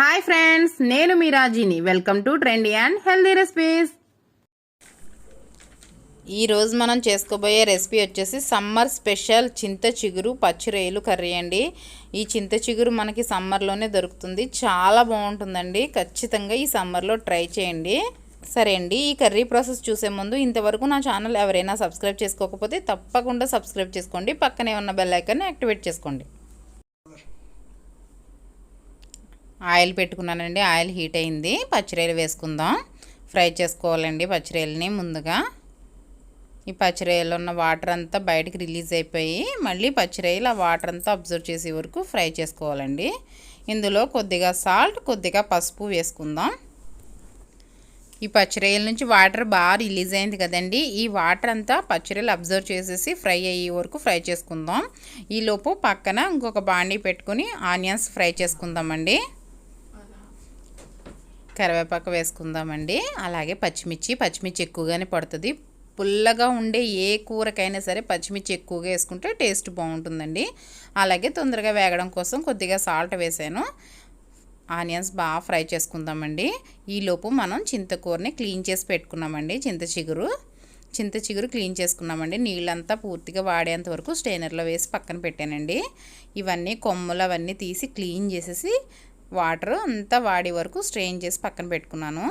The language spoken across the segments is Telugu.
హాయ్ ఫ్రెండ్స్, నేను మీ రాజీని. Welcome to trendy and healthy recipes. ఈరోజు మనం చేసుకోబోయే రెసిపీ వచ్చేసి సమ్మర్ స్పెషల్ చింత చిగురు పచ్చిరొయ్యలు కర్రీ అండి. ఈ చింత చిగురు మనకి సమ్మర్లోనే దొరుకుతుంది. చాలా బాగుంటుందండి. ఖచ్చితంగా ఈ సమ్మర్లో ట్రై చేయండి. సరే అండి, ఈ కర్రీ ప్రాసెస్ చూసే ముందు ఇంతవరకు నా ఛానల్ ఎవరైనా సబ్స్క్రైబ్ చేసుకోకపోతే తప్పకుండా సబ్స్క్రైబ్ చేసుకోండి. పక్కనే ఉన్న బెల్ ఐకాన్ని యాక్టివేట్ చేసుకోండి. ఆయిల్ పెట్టుకున్నానండి. ఆయిల్ హీట్ అయింది. పచ్చిరొయ్యలు వేసుకుందాం. ఫ్రై చేసుకోవాలండి పచ్చిరొయ్యలని. ముందుగా ఈ పచ్చిరొయ్యలో ఉన్న వాటర్ అంతా బయటికి రిలీజ్ అయిపోయి మళ్ళీ పచ్చిరొయ్యలు ఆ వాటర్ అంతా అబ్జర్వ్ చేసే వరకు ఫ్రై చేసుకోవాలండి. ఇందులో కొద్దిగా సాల్ట్, కొద్దిగా పసుపు వేసుకుందాం. ఈ పచ్చిరొయ్యల నుంచి వాటర్ బాగా రిలీజ్ అయింది కదండి. ఈ వాటర్ అంతా పచ్చిరొయ్యలు అబ్జర్వ్ చేసేసి ఫ్రై అయ్యే వరకు ఫ్రై చేసుకుందాం. ఈలోపు పక్కన ఇంకొక బాండీ పెట్టుకుని ఆనియన్స్ ఫ్రై చేసుకుందామండి. కరివేపాకు వేసుకుందామండి. అలాగే పచ్చిమిర్చి ఎక్కువగానే పడుతుంది. పుల్లగా ఉండే ఏ కూరకైనా సరే పచ్చిమిర్చి ఎక్కువగా వేసుకుంటే టేస్ట్ బాగుంటుందండి. అలాగే తొందరగా వేగడం కోసం కొద్దిగా సాల్ట్ వేసాను. ఆనియన్స్ బాగా ఫ్రై చేసుకుందామండి. ఈలోపు మనం చింతకూరని క్లీన్ చేసి పెట్టుకున్నామండి. చింత చిగురు క్లీన్ చేసుకున్నామండి. నీళ్ళంతా పూర్తిగా వాడేంత వరకు స్ట్రైనర్లో వేసి పక్కన పెట్టానండి. ఇవన్నీ కొమ్మలు అవన్నీ తీసి క్లీన్ చేసేసి వాటర్ అంతా వాడే వరకు స్ట్రెయిన్ చేసి పక్కన పెట్టుకున్నాను.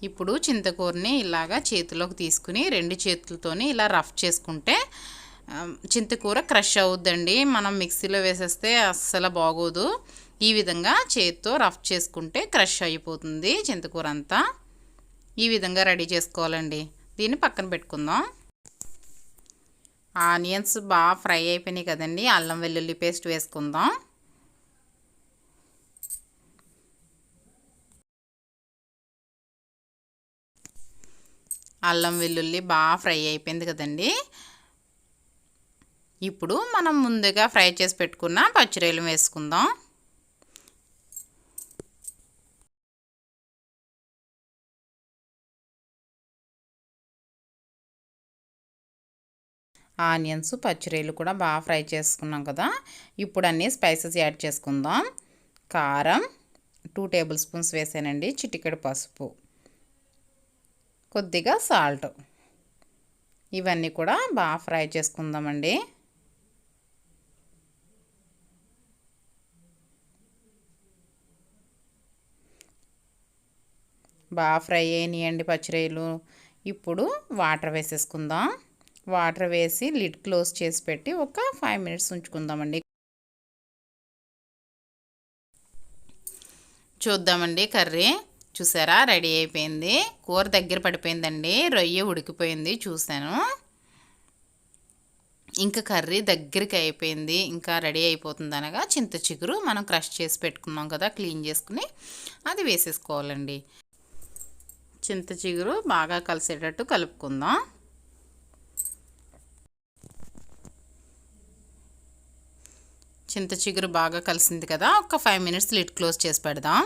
ఇప్పుడు చింతకూరని ఇలాగా చేతిలోకి తీసుకుని 2 చేతులతోని ఇలా రఫ్ చేసుకుంటే చింతకూర క్రష్ అవుద్దండి. మనం మిక్సీలో వేసేస్తే అస్సలు బాగోదు. ఈ విధంగా చేతితో రఫ్ చేసుకుంటే క్రష్ అయిపోతుంది చింతకూర అంతా. ఈ విధంగా రెడీ చేసుకోవాలండి. దీన్ని పక్కన పెట్టుకుందాం. ఆనియన్స్ బాగా ఫ్రై అయిపోయినాయి కదండి. అల్లం వెల్లుల్లి పేస్ట్ వేసుకుందాం. అల్లం వెల్లుల్లి బాగా ఫ్రై అయిపోయింది కదండి. ఇప్పుడు మనం ముందుగా ఫ్రై చేసి పెట్టుకున్న పచ్చిరొయ్యలు వేసుకుందాం. ఆనియన్స్ పచ్చిరొయ్యలు కూడా బాగా ఫ్రై చేసుకున్నాం కదా. ఇప్పుడు అన్నీ స్పైసెస్ యాడ్ చేసుకుందాం. కారం 2 టేబుల్ స్పూన్స్ వేసానండి. చిటికెడు పసుపు, కొద్దిగా సాల్ట్, ఇవన్నీ కూడా బాగా ఫ్రై చేసుకుందామండి. బాగా ఫ్రై అయినాయండి పచ్చిరొయ్యలు. ఇప్పుడు వాటర్ వేసేసుకుందాం. వాటర్ వేసి లిడ్ క్లోజ్ చేసి పెట్టి ఒక 5 మినిట్స్ ఉంచుకుందామండి. చూద్దామండి. కర్రీ చూసారా, రెడీ అయిపోయింది. కూర దగ్గర పడిపోయిందండి. రొయ్య ఉడికిపోయింది చూసాను. ఇంకా కర్రీ దగ్గరికి అయిపోయింది. ఇంకా రెడీ అయిపోతుంది అనగా చింత చిగురు మనం క్రష్ చేసి పెట్టుకున్నాం కదా, క్లీన్ చేసుకుని అది వేసేసుకోవాలండి. చింత చిగురు బాగా కలిసేటట్టు కలుపుకుందాం. చింత చిగురు బాగా కలిసింది కదా, ఒక 5 మినిట్స్ లిడ్ క్లోజ్ చేసి పెడదాం.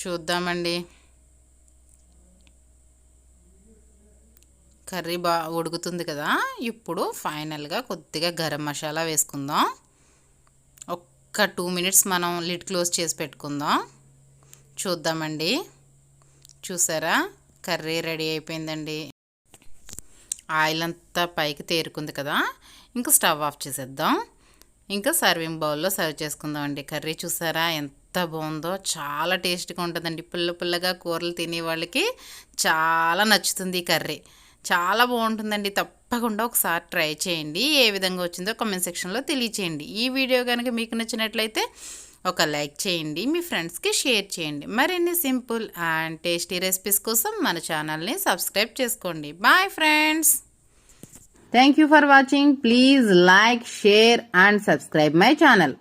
చూద్దామండి. కర్రీ బాగా ఉడుకుతుంది కదా. ఇప్పుడు ఫైనల్గా కొద్దిగా గరం మసాలా వేసుకుందాం. ఒక్క 2 మినిట్స్ మనం లిడ్ క్లోజ్ చేసి పెట్టుకుందాం. చూద్దామండి. చూసారా, కర్రీ రెడీ అయిపోయిందండి. ఆయిల్ అంతా పైకి తేరుకుంది కదా. ఇంకా స్టవ్ ఆఫ్ చేసేద్దాం. ఇంకా సర్వింగ్ బౌల్లో సర్వ్ చేసుకుందామండి. కర్రీ చూసారా ఎంత బాగుందో. చాలా టేస్ట్గా ఉంటుందండి. పుల్లగా కూరలు తినే వాళ్ళకి చాలా నచ్చుతుంది ఈ కర్రీ. చాలా బాగుంటుందండి. తప్పకుండా ఒకసారి ట్రై చేయండి. ఏ విధంగా వచ్చిందో కామెంట్ సెక్షన్లో తెలియచేయండి. ఈ వీడియో కనుక మీకు నచ్చినట్లయితే ఒక లైక్ చేయండి. మీ ఫ్రెండ్స్కి షేర్ చేయండి. మరిన్ని సింపుల్ అండ్ టేస్టీ రెసిపీస్ కోసం మన ఛానల్ని సబ్స్క్రైబ్ చేసుకోండి. Bye friends. Thank you for watching. Please like, share and subscribe my channel.